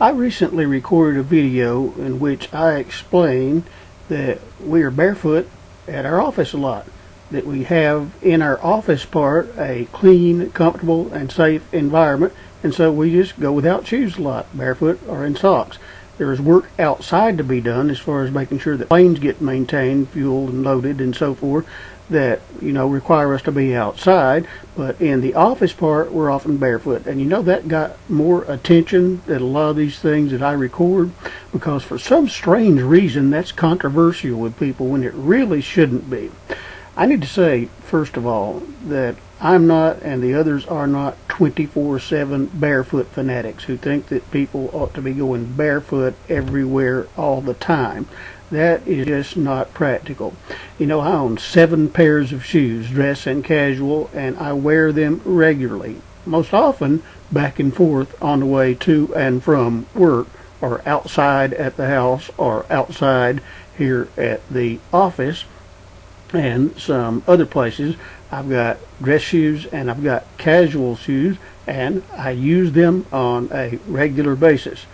I recently recorded a video in which I explained that we are barefoot at our office a lot. That we have in our office part a clean, comfortable, and safe environment, and so we just go without shoes a lot, barefoot or in socks. There is work outside to be done as far as making sure that planes get maintained, fueled, and loaded, and so forth, that require us to be outside. But in the office part, we're often barefoot, and that got more attention than a lot of these things that I record, because for some strange reason that's controversial with people when it really shouldn't be. I need to say, first of all, that I'm not, and the others are not, 24/7 barefoot fanatics who think that people ought to be going barefoot everywhere all the time. That is just not practical. I own 7 pairs of shoes, dress and casual, and I wear them regularly, most often back and forth on the way to and from work, or outside at the house, or outside here at the office, and some other places. I've got dress shoes and I've got casual shoes, and I use them on a regular basis.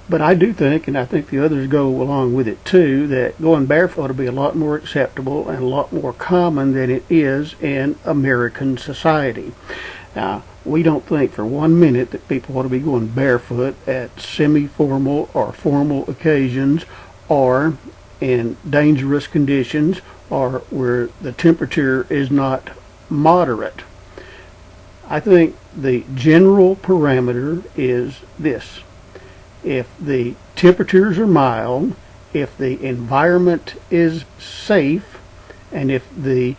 But I do think, and I think the others go along with it too, that going barefoot will be a lot more acceptable and a lot more common than it is in American society. Now, we don't think for 1 minute that people ought to be going barefoot at semi-formal or formal occasions, or in dangerous conditions, or where the temperature is not moderate. I think the general parameter is this: if the temperatures are mild, if the environment is safe, and if the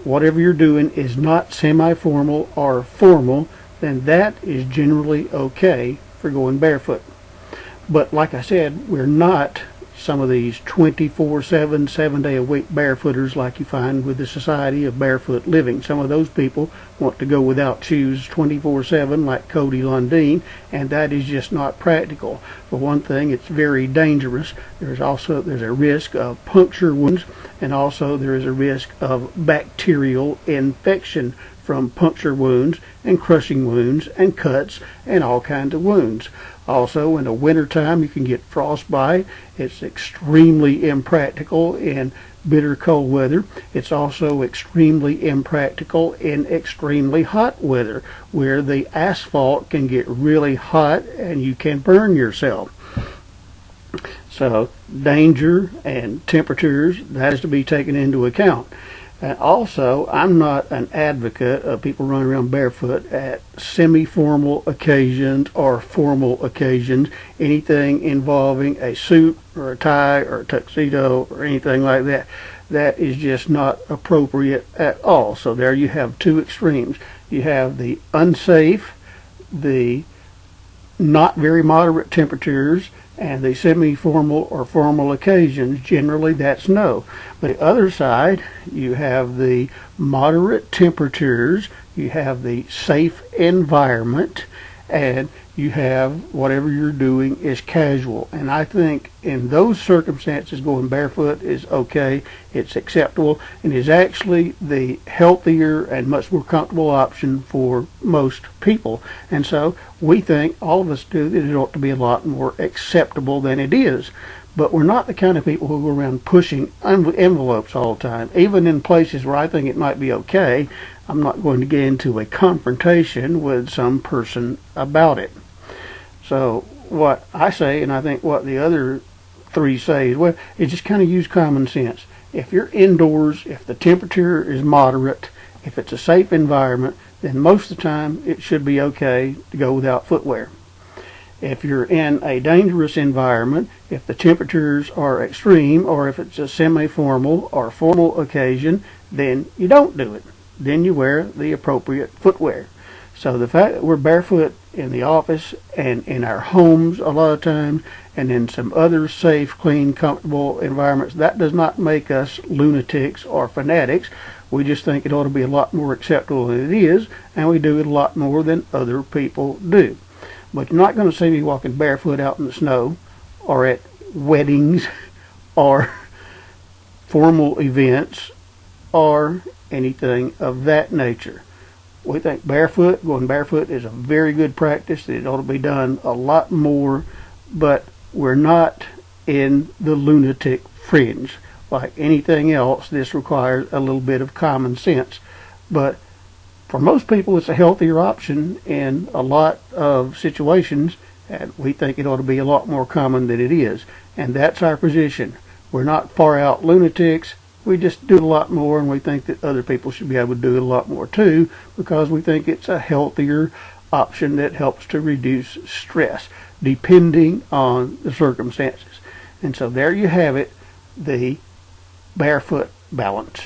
whatever you're doing is not semi-formal or formal, then that is generally okay for going barefoot. But like I said, we're not some of these 24/7, 7-day-a-week barefooters like you find with the Society of Barefoot Living. Some of those people want to go without shoes 24/7 like Cody Lundeen, and that is just not practical. For one thing, it's very dangerous. There's a risk of puncture wounds, and also there is a risk of bacterial infection from puncture wounds and crushing wounds and cuts and all kinds of wounds. Also, in the wintertime, you can get frostbite. It's extremely impractical in bitter cold weather. It's also extremely impractical in extremely hot weather, where the asphalt can get really hot and you can burn yourself. So, danger and temperatures, that is to be taken into account. And also, I'm not an advocate of people running around barefoot at semi-formal occasions or formal occasions, anything involving a suit or a tie or a tuxedo or anything like that. That is just not appropriate at all. So there you have two extremes. You have the unsafe, the not very moderate temperatures, and the semi-formal or formal occasions. Generally that's no. But the other side, you have the moderate temperatures, you have the safe environment, and you have whatever you're doing is casual. And I think in those circumstances going barefoot is okay, it's acceptable, and is actually the healthier and much more comfortable option for most people. And so we think, all of us do, that it ought to be a lot more acceptable than it is. But we're not the kind of people who go around pushing envelopes all the time. Even in places where I think it might be okay, I'm not going to get into a confrontation with some person about it. So what I say, and I think what the other 3 say as well, is just kind of use common sense. If you're indoors, if the temperature is moderate, if it's a safe environment, then most of the time it should be okay to go without footwear. If you're in a dangerous environment, if the temperatures are extreme, or if it's a semi-formal or formal occasion, then you don't do it. Then you wear the appropriate footwear. So the fact that we're barefoot in the office and in our homes a lot of times, and in some other safe, clean, comfortable environments, that does not make us lunatics or fanatics. We just think it ought to be a lot more acceptable than it is, and we do it a lot more than other people do. But you're not going to see me walking barefoot out in the snow, or at weddings, or formal events, or anything of that nature. we think going barefoot is a very good practice, that it ought to be done a lot more, but we're not in the lunatic fringe. Like anything else, this requires a little bit of common sense. But for most people, it's a healthier option in a lot of situations, and we think it ought to be a lot more common than it is. And that's our position. We're not far out lunatics. We just do it a lot more, and we think that other people should be able to do it a lot more too, because we think it's a healthier option that helps to reduce stress depending on the circumstances. And so there you have it, the barefoot balance.